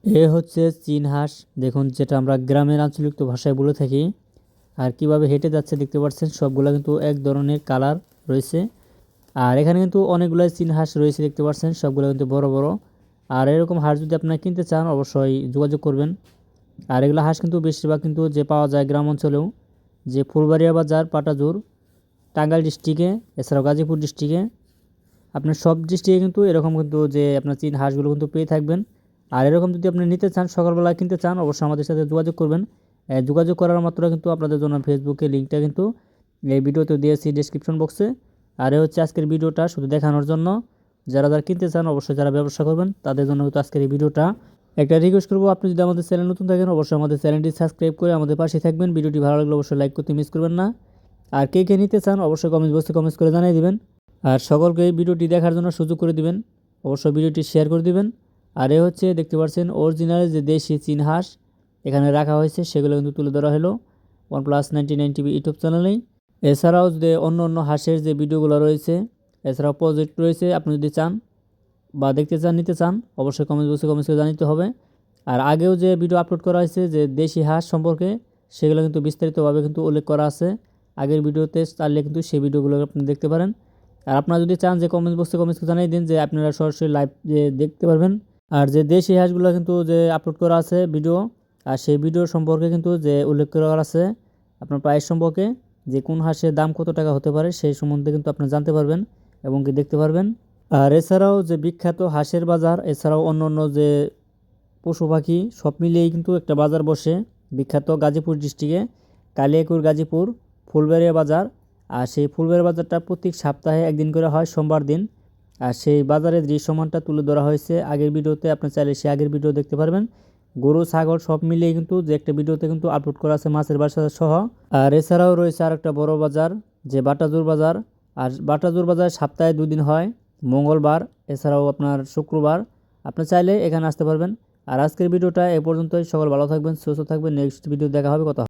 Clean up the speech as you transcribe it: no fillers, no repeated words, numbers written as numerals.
এ হচ্ছে চীন হাঁস, দেখুন যেটা আমরা গ্রামের আঞ্চলিক ভাষায় বলে থাকি। আর কিভাবে হেঁটে যাচ্ছে দেখতে পাচ্ছেন, সবগুলা কিন্তু এক ধরনের কালার রয়েছে। আর এখানে কিন্তু অনেকগুলো চীন হাঁস রয়েছে দেখতে পাচ্ছেন, সবগুলো কিন্তু বড় বড়। আর এরকম হাঁস যদি আপনারা কিনতে চান অবশ্যই যোগাযোগ করবেন। আর এগুলো হাঁস কিন্তু বেশিরভাগ কিন্তু যে পাওয়া যায় গ্রাম অঞ্চলেও, যে ফুলবাড়িয়া বাজার, পাটাজুর, টাঙ্গাইল ডিস্ট্রিক্টে, এছাড়াও গাজীপুর ডিস্ট্রিক্টে, আপনার সব ডিস্ট্রিক্টে কিন্তু এরকম কিন্তু যে আপনার চীন হাঁসগুলো কিন্তু পেয়ে থাকবেন। আর এরকম যদি আপনি নিতে চান, সকালবেলা কিনতে চান, অবশ্যই আমাদের সাথে যোগাযোগ করবেন। যোগাযোগ করার মাত্র কিন্তু আপনাদের জন্য ফেসবুকে লিঙ্কটা কিন্তু এই ভিডিওতে দিয়েছি ডেসক্রিপশন বক্সে। আর এ হচ্ছে আজকের ভিডিওটা শুধু দেখানোর জন্য। যারা যারা কিনতে চান, অবশ্যই যারা ব্যবসা করবেন তাদের জন্য কিন্তু আজকের এই ভিডিওটা। একটা রিকোয়েস্ট করবো, আপনি যদি আমাদের চ্যানেল নতুন থাকেন অবশ্যই আমাদের চ্যানেলটি সাবস্ক্রাইব করে আমাদের পাশে থাকবেন। ভিডিওটি ভালো লাগলে অবশ্যই লাইক করতে মিস করবেন না। আর কে কে নিতে চান অবশ্যই কমেন্ট বক্সে কমেন্টস করে জানিয়ে দিবেন। আর সকলকে এই ভিডিওটি দেখার জন্য সুযোগ করে দিবেন, অবশ্যই ভিডিওটি শেয়ার করে দিবেন। আর এ হচ্ছে দেখতে পাচ্ছেন অরিজিনাল যে দেশি চীন হাঁস এখানে রাখা হয়েছে, সেগুলো কিন্তু তুলে ধরা হলো OnePlus99 টিভি ইউটিউব চ্যানেলেই। এছাড়াও যে অন্য অন্য হাঁসের যে ভিডিওগুলো রয়েছে, এছাড়াও প্রজেক্ট রয়েছে, আপনি যদি চান বা দেখতে চান, নিতে চান, অবশ্যই কমেন্ট বক্সে কমেন্টস করে জানাতে হবে। আর আগেও যে ভিডিও আপলোড করা হয়েছে যে দেশি হাঁস সম্পর্কে, সেগুলো কিন্তু বিস্তারিতভাবে কিন্তু উল্লেখ করা আছে আগের ভিডিওতে, চাইলে কিন্তু সেই ভিডিওগুলো আপনি দেখতে পারেন। আর আপনারা যদি চান যে কমেন্ট বক্সে কমেন্টস জানিয়ে দিন যে আপনারা সরাসরি লাইভ যে দেখতে পারবেন। আর যে দেশি হাঁসগুলো কিন্তু যে আপলোড করা আছে ভিডিও, আর সেই ভিডিও সম্পর্কে কিন্তু যে উল্লেখ করা আছে আপনার প্রাইস সম্পর্কে, যে কোন হাঁসের দাম কত টাকা হতে পারে সেই সম্বন্ধে কিন্তু আপনি জানতে পারবেন এবং কি দেখতে পারবেন। আর এছাড়াও যে বিখ্যাত হাঁসের বাজার, এছাড়াও অন্য অন্য যে পশু পাখি সব মিলিয়েই কিন্তু একটা বাজার বসে বিখ্যাত গাজীপুর ডিস্ট্রিক্টে, কালিয়াকৈর গাজীপুর ফুলবাড়িয়া বাজার। আর সেই ফুলবাড়িয়া বাজারটা প্রত্যেক সপ্তাহে একদিন করে হয়, সোমবার দিন। আর সেই বাজারের দৃশ্যমানটা তুলে ধরা হয়েছে আগের ভিডিওতে, আপনি চাইলে সেই আগের ভিডিও দেখতে পারবেন। গরু ছাগল সব মিলিয়ে কিন্তু যে একটা ভিডিওতে কিন্তু আপলোড করা আছে মাছের বাজার সহ। আর এছাড়াও রয়েছে আর একটা বড় বাজার, যে বাটাজুর বাজার। আর বাটাজুর বাজার সপ্তাহে 2 দিন হয়, মঙ্গলবার এছাড়াও আপনার শুক্রবার। আপনি চাইলে এখানে আসতে পারবেন। আর আজকের ভিডিওটা এ পর্যন্তই। সকল ভালো থাকবেন, সুস্থ থাকবেন। নেক্সট ভিডিও দেখা হবে, কথা হবে।